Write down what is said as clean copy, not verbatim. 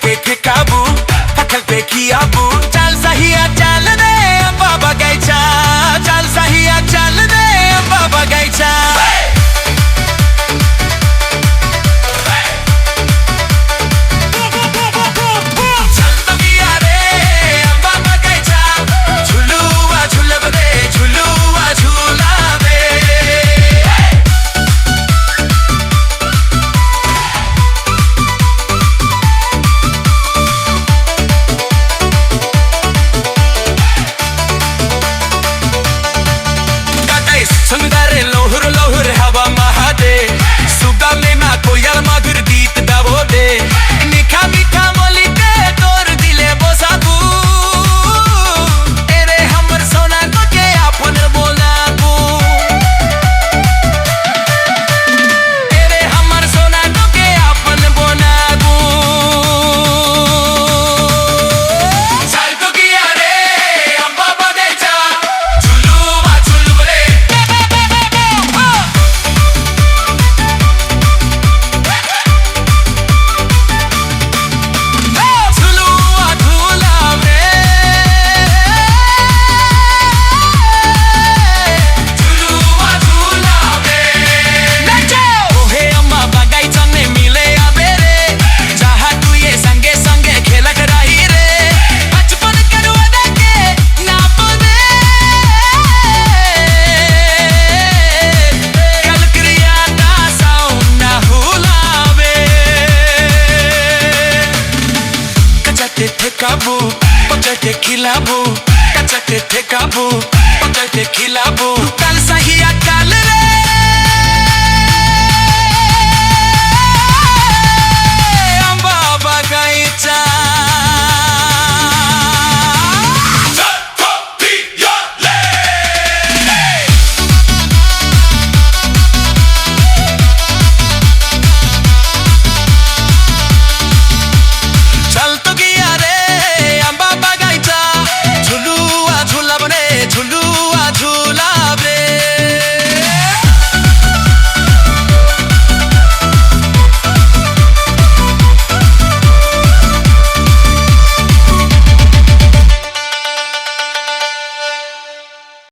पचके ठेकाबू थकल पे खियाबू चाल सहिया चाल दे अब्बा बगैचा चाल सहिया चाल दे अब्बा बगैचा संगदारे लोहर लोहर हवा महादे सुगा में ना कोयल मधुर गीत गावो दे मीठा मीठा बोली ते तोर दिले बोसाबू एरे हमर सोना को के आपन बोलाबू एरे हमर सोना को के आपन बोलाबू चल तो किया रे अब्बा बगैचा झुलुआ झुलुआ रे ठेकाबू पचके खिलाबू कचके ठेकाबू पचके खिलाबू